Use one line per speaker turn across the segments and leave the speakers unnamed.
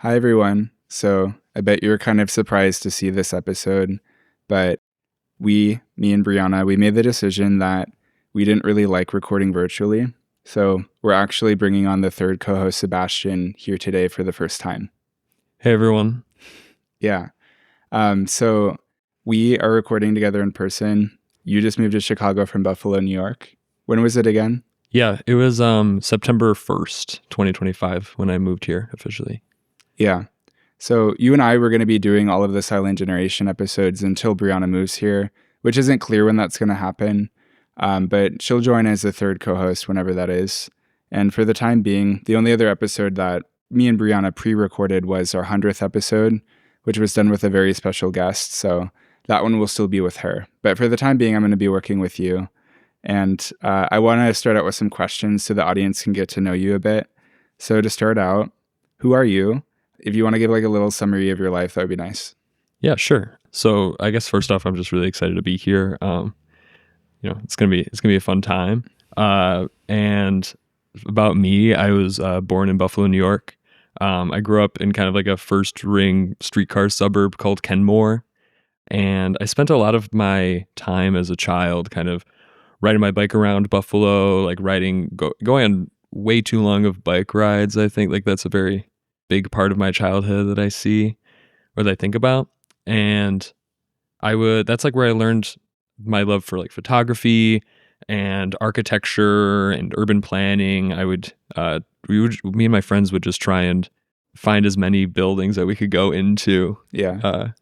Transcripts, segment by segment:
Hi, everyone. So I bet you were kind of surprised to see this episode, but me and Breanna, we made the decision that we didn't really like recording virtually. So we're actually bringing on the third co-host, Sebastien, here today for the first time.
Hey, everyone.
Yeah. So we are recording together in person. You just moved to Chicago from Buffalo, New York. When was it again?
Yeah, it was September 1st, 2025 when I moved here officially.
Yeah. So you and I were going to be doing all of the Silent Generation episodes until Breanna moves here, which isn't clear when that's going to happen. But she'll join as the third co-host whenever that is. And for the time being, the only other episode that me and Breanna pre-recorded was our 100th episode, which was done with a very special guest. So that one will still be with her. But for the time being, I'm going to be working with you. And I want to start out with some questions so the audience can get to know you a bit. So to start out, who are you? If you want to give like a little summary of your life, that would be nice.
Yeah, sure. So I guess first off, I'm just really excited to be here. It's gonna be a fun time. And about me, I was born in Buffalo, New York. I grew up in kind of like a first ring streetcar suburb called Kenmore, and I spent a lot of my time as a child kind of riding my bike around Buffalo, like going on way too long of bike rides. I think like that's a very big part of my childhood that I see or that I think about. And that's like where I learned my love for like photography and architecture and urban planning. Me and my friends would just try and find as many buildings that we could go into.
Yeah.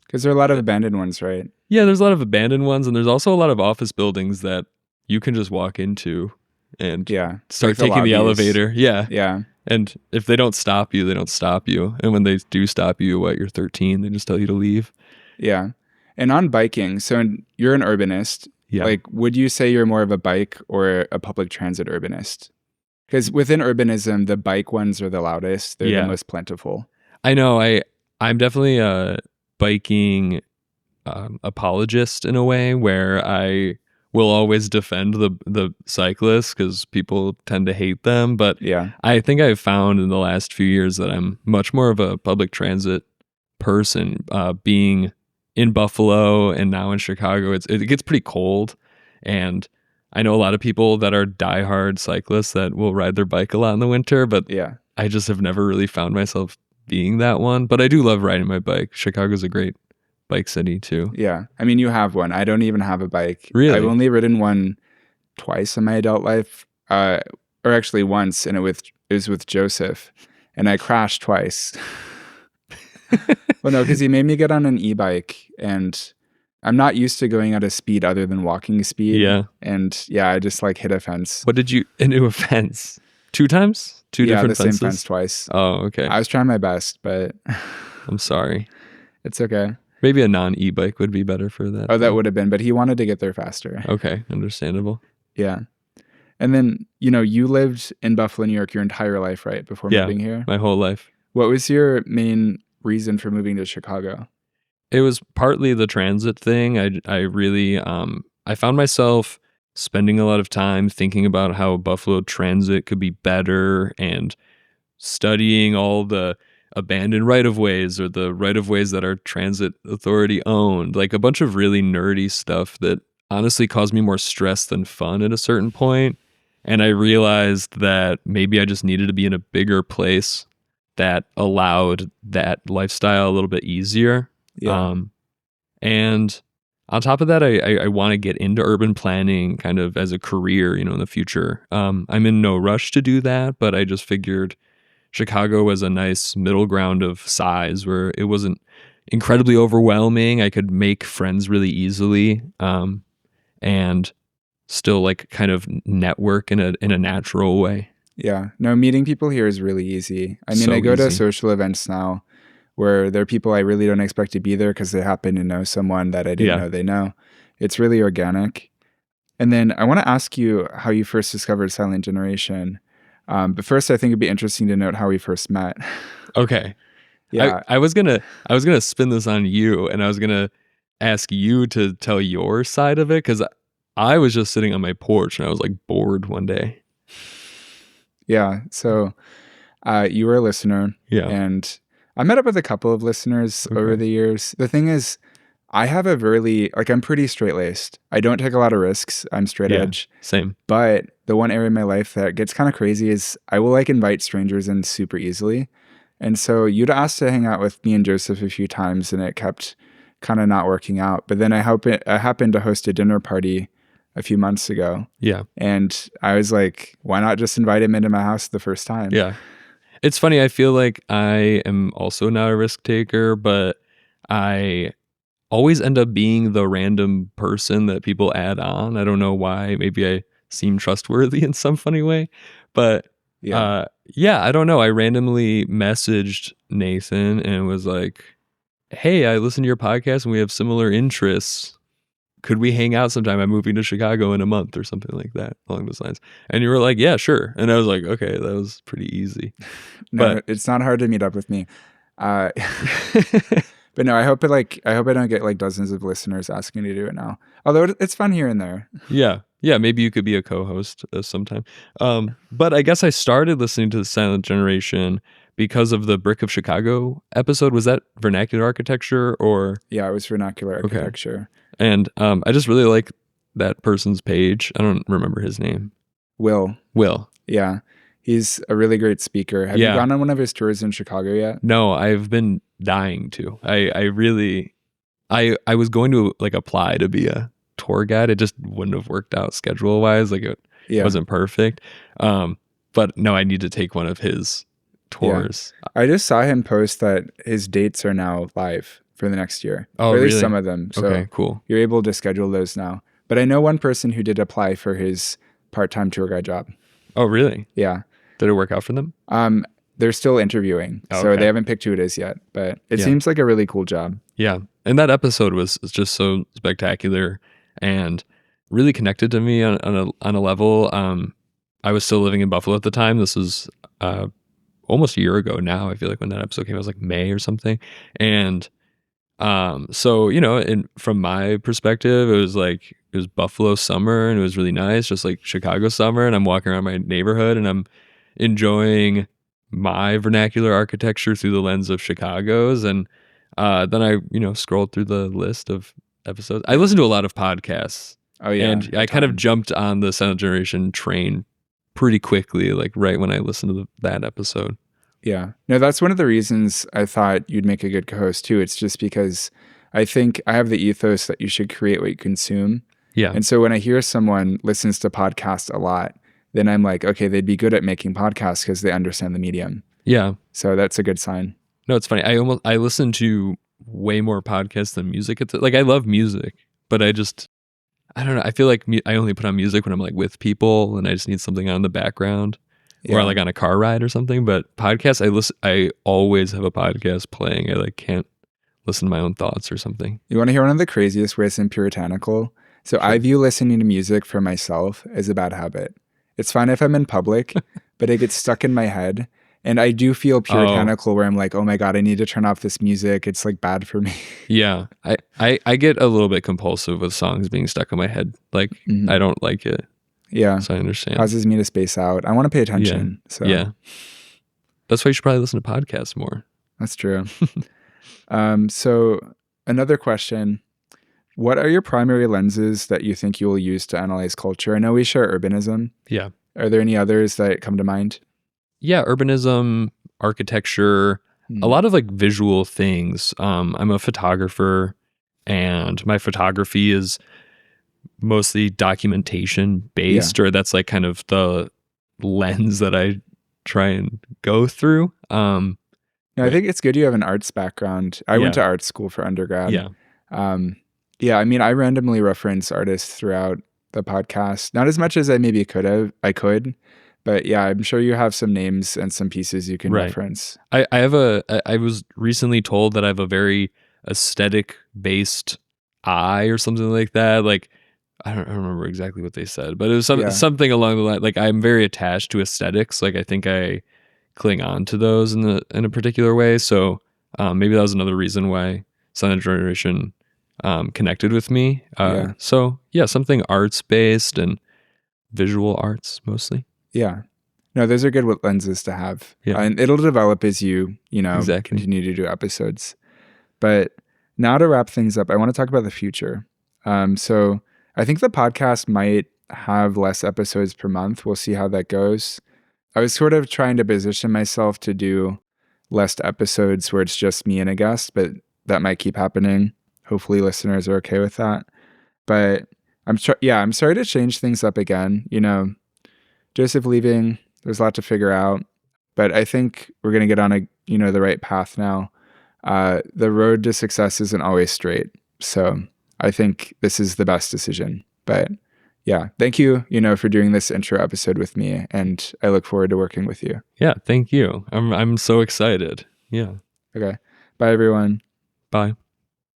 Because there are a lot of abandoned ones, right?
Yeah, there's a lot of abandoned ones, and there's also a lot of office buildings that you can just walk into and start
like
taking the elevator. Yeah.
Yeah.
And if they don't stop you, they don't stop you. And when they do stop you, you're 13, they just tell you to leave.
Yeah. And on biking, so you're an urbanist.
Yeah.
Like, would you say you're more of a bike or a public transit urbanist? Because within urbanism, the bike ones are the loudest. They're the most plentiful.
I know. I'm definitely a biking apologist in a way where I will always defend the cyclists because people tend to hate them. But I think I've found in the last few years that I'm much more of a public transit person. Being in Buffalo and now in Chicago, it gets pretty cold. And I know a lot of people that are diehard cyclists that will ride their bike a lot in the winter. But I just have never really found myself being that one. But I do love riding my bike. Chicago's a great bike city too.
Yeah. I mean, you have one. I don't even have a bike.
Really?
I've only ridden one twice in my adult life, or actually once, and it was with Joseph, and I crashed twice. Well, no, because he made me get on an e-bike, and I'm not used to going at a speed other than walking speed.
Yeah.
And I just like hit a fence.
What did you into a fence? 2 times? Two different
fences? Same fence twice.
Oh, okay.
I was trying my best, but
I'm sorry.
It's okay.
Maybe a non-e-bike would be better for that.
Oh, that would have been, but he wanted to get there faster.
Okay, understandable.
Yeah. And then, you lived in Buffalo, New York your entire life, right? Before moving here?
My whole life.
What was your main reason for moving to Chicago?
It was partly the transit thing. I really, I found myself spending a lot of time thinking about how Buffalo transit could be better and studying all the abandoned right-of-ways or the right-of-ways that our transit authority owned, like a bunch of really nerdy stuff that honestly caused me more stress than fun at a certain point. And I realized that maybe I just needed to be in a bigger place that allowed that lifestyle a little bit easier.
Yeah.
And on top of that, I want to get into urban planning kind of as a career, in the future. I'm in no rush to do that, but I just figured Chicago was a nice middle ground of size where it wasn't incredibly overwhelming. I could make friends really easily, and still like kind of network in a natural way.
Yeah. No, meeting people here is really easy. I mean, I go to social events now where there are people I really don't expect to be there because they happen to know someone that I didn't know they know. It's really organic. And then I want to ask you how you first discovered Silent Generation. But first, I think it'd be interesting to note how we first met.
Okay.
Yeah.
I was gonna spin this on you, and I was gonna ask you to tell your side of it because I was just sitting on my porch and I was like bored one day.
Yeah. So you were a listener.
Yeah.
And I met up with a couple of listeners over the years. The thing is, I have a really, like, I'm pretty straight-laced. I don't take a lot of risks. I'm straight edge.
Same.
But the one area in my life that gets kind of crazy is I will, like, invite strangers in super easily. And so you'd asked to hang out with me and Joseph a few times, and it kept kind of not working out. But then I happened to host a dinner party a few months ago.
Yeah.
And I was like, why not just invite him into my house the first time?
Yeah. It's funny. I feel like I am also not a risk taker, but I always end up being the random person that people add on. I don't know why. Maybe I seem trustworthy in some funny way, but
Yeah.
I don't know. I randomly messaged Nathan and was like, hey, I listened to your podcast and we have similar interests. Could we hang out sometime? I'm moving to Chicago in a month or something like that along those lines. And you were like, yeah, sure. And I was like, okay, that was pretty easy.
No,
But
it's not hard to meet up with me. But no, I hope I don't get like dozens of listeners asking to do it now. Although it's fun here and there.
yeah, maybe you could be a co-host sometime. But I guess I started listening to the Silent Generation because of the Brick of Chicago episode. Was that vernacular architecture or?
Yeah, it was vernacular architecture.
And I just really like that person's page. I don't remember his name.
Will.
Yeah.
He's a really great speaker. Have you
Yeah.
gone on one of his tours in Chicago yet?
No, I've been dying to. I was going to like apply to be a tour guide. It just wouldn't have worked out schedule wise. Like it wasn't perfect. But no, I need to take one of his tours.
I just saw him post that his dates are now live for the next year.
Oh,
or at least
really?
some of them. So
Okay, cool.
you're able to schedule those now. But I know one person who did apply for his part-time tour guide job.
Oh, really?
Yeah.
Did it work out for them?
They're still interviewing, so
Okay.
they haven't picked who it is yet. But it seems like a really cool job.
Yeah, and that episode was just so spectacular and really connected to me on a level. I was still living in Buffalo at the time. This was almost a year ago now. I feel like when that episode came, it was like May or something. And so from my perspective, it was Buffalo summer and it was really nice, just like Chicago summer. And I'm walking around my neighborhood and I'm enjoying my vernacular architecture through the lens of Chicago's. And then I, scrolled through the list of episodes. I listened to a lot of podcasts.
Oh yeah.
And I kind of jumped on the Silent Generation train pretty quickly, like right when I listened to that episode.
Yeah. No, that's one of the reasons I thought you'd make a good co-host too. It's just because I think I have the ethos that you should create what you consume.
Yeah.
And so when I hear someone listens to podcasts a lot, then I'm like, okay, they'd be good at making podcasts because they understand the medium.
Yeah.
So that's a good sign.
No, it's funny. I listen to way more podcasts than music. Like I love music, but I don't know. I feel like I only put on music when I'm like with people and I just need something on in the background or like on a car ride or something. But podcasts, I always have a podcast playing. I like can't listen to my own thoughts or something.
You want to hear one of the craziest ways I'm puritanical? So I view listening to music for myself as a bad habit. It's fine if I'm in public, but it gets stuck in my head. And I do feel puritanical where I'm like, oh my God, I need to turn off this music. It's like bad for me.
Yeah. I get a little bit compulsive with songs being stuck in my head. Like I don't like it.
Yeah.
So I understand.
Causes me to space out. I want to pay attention. So
yeah. That's why you should probably listen to podcasts more.
That's true. So another question. What are your primary lenses that you think you will use to analyze culture? I know we share urbanism.
Yeah.
Are there any others that come to mind?
Yeah, urbanism, architecture, a lot of like visual things. I'm a photographer and my photography is mostly documentation based, or that's like kind of the lens that I try and go through.
I think it's good you have an arts background. I went to art school for undergrad.
Yeah.
Yeah, I mean, I randomly reference artists throughout the podcast. Not as much as I maybe could, but yeah, I'm sure you have some names and some pieces you can reference.
I was recently told that I have a very aesthetic based eye or something like that. Like, I don't remember exactly what they said, but it was something along the line. Like, I'm very attached to aesthetics. Like, I think I cling on to those in a particular way. So maybe that was another reason why Silent Generation connected with me. So yeah, something arts based and visual arts mostly.
Yeah. No, those are good lenses to have.
Yeah.
And it'll develop as you
Exactly.
continue to do episodes. But now to wrap things up, I want to talk about the future. So I think the podcast might have less episodes per month. We'll see how that goes. I was sort of trying to position myself to do less episodes where it's just me and a guest, but that might keep happening. Hopefully listeners are okay with that. But I'm sorry to change things up again. Joseph leaving, there's a lot to figure out, but I think we're going to get on the right path now. The road to success isn't always straight. So I think this is the best decision. But yeah, thank you, for doing this intro episode with me. And I look forward to working with you.
Yeah, thank you. I'm so excited. Yeah.
Okay. Bye, everyone.
Bye.